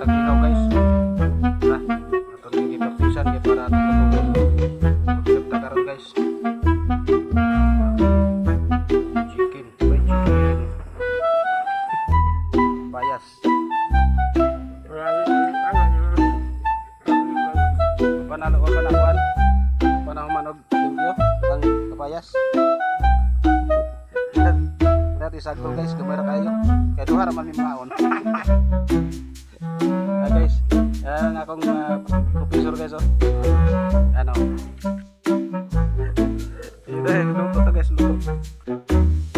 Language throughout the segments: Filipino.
pag-ihaw guys. Nah, ato ning gitapisan kay para ato matubig. Pagkita karon guys. Chicken, fried chicken. Payas. Panalo ko panakuan. Panang manog limpyo ang kapayas. Dati sagol guys, kamera kayo. Kaya duha ra man mi maon. Guys, ang akong professor guys oh. Ano? Luto to guys, luto.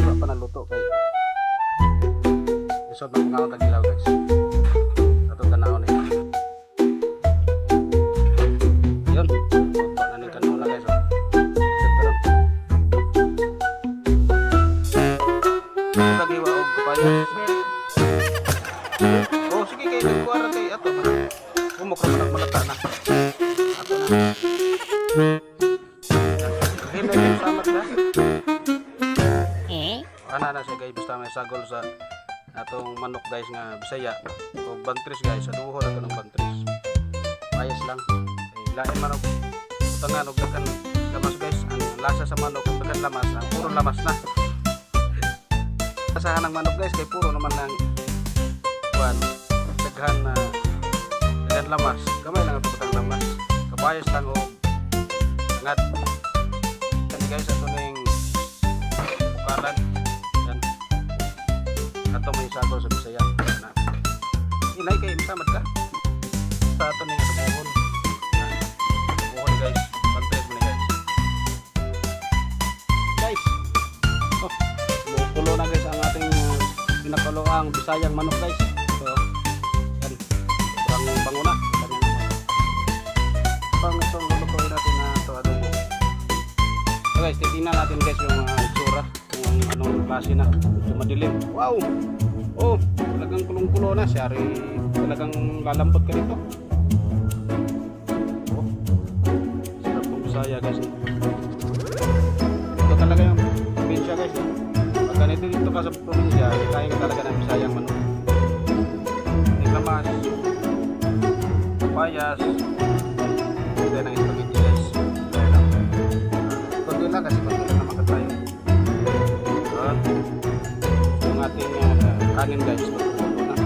Wala pa naluto kay. Isod na mga tagilaw guys. Ato tanawon eh. Yun. Luto na ning kanola guys oh. Lagi wa og kapayas. Oh sige kay nagkuara kay ato na. Kumukra man malata na. Ato na. Hindi na samat na. Ana na siya guys basta may sagol sa atong manok guys nga Bisaya o bantris guys sa duho na kanang bantris. Ayos lang. Lain manok. Utangan og dakan lamas guys. Ang lasa sa manok ug dakan lamas, ang puro lamas na. Asahan ng manok guys kay puro naman ng kuan daghan na daghan lamas gamay lang ang putang lamas kabayas lang o ngad kan guys ato ning bukalan yan ato may sagol sa Bisaya na inay kay masamad ka sa ato ning buhon buhon guys pantres mo ni guys guys oh kulo na guys ang ating pinakulo ang Bisayang manok guys. So, yan. Sobrang bango na. Pang itong lulutuin natin na ito adobo. So guys, titingnan natin guys yung itsura. Kung anong klase na. Ito madilim. Wow! Oh, talagang kulong-kulo na. Siyari, talagang lalambot ka dito. Oh, sarap ng Bisaya guys. Ito talaga yung probinsya guys. Ganito dito ka sa probinsya, kaya ka talaga ng Bisayang manok. May lamas, papayas, hindi ng spaghetti guys. Kaya lang. Kunti lang kasi kunti lang naman tayo. Yung ating kanin guys, magpupulo na.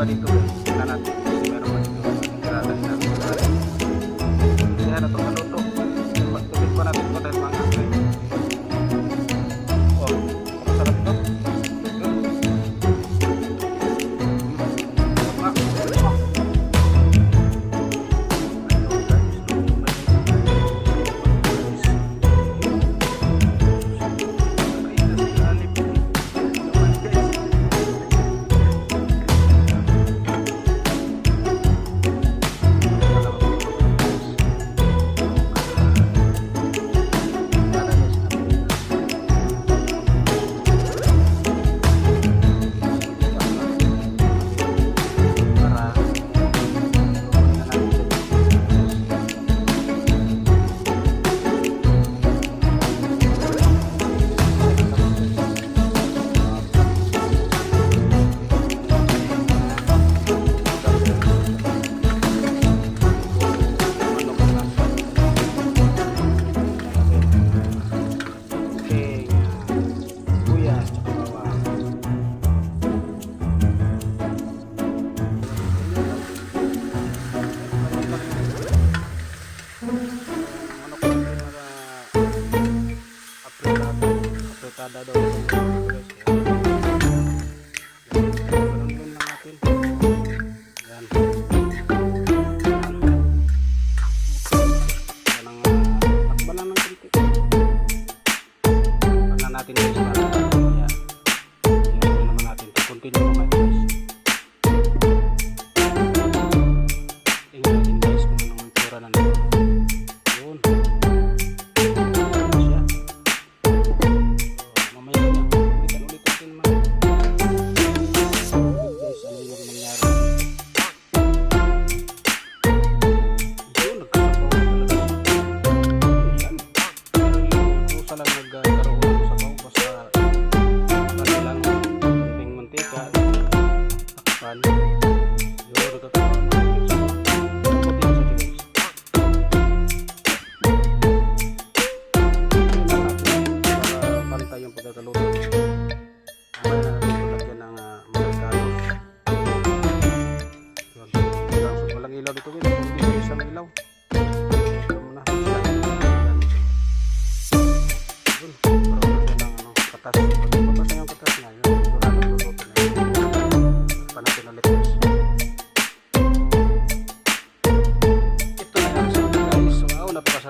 Dito tingnan natin kasi meron pa dito tiratan na kaya na ito maluto pagtubig pa natin ito dahil mga asin oh, masarap ito kada daw guys. Ganun lang natin. Yan. Yan ang takba lang ng konti. Pagna natin guys na yan. Tingnan naman natin. Continue naman guys. Tingnan natin guys kung anong itsura na nito. Yun. Mamaya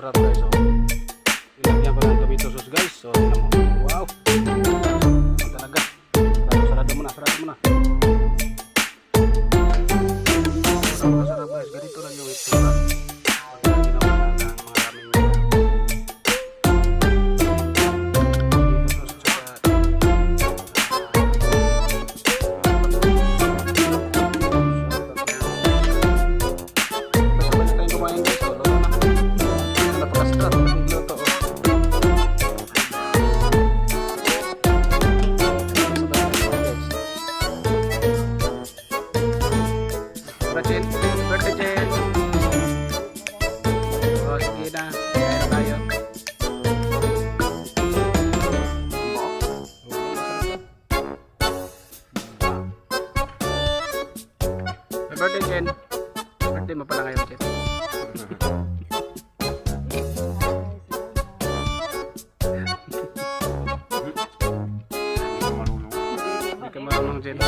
napakasarap guys. So, ilagyan ko ng tomato sauce guys. So, tingnan mo. Wow! Ang talaga. Sarado mo na, sarado mo na. Napakasarap guys. Ganito lang yung itsura. Pag ginawa na ng maraming tomato sauce tsaka basta tayong kumain guys. So, luto na. Napakasarap ng luto. Jen, birthday Jen. O, sige na. Kaya na tayo. Happy birthday Jen. Birthday mo pala ngayon Jen. Hindi ka marunong Jen.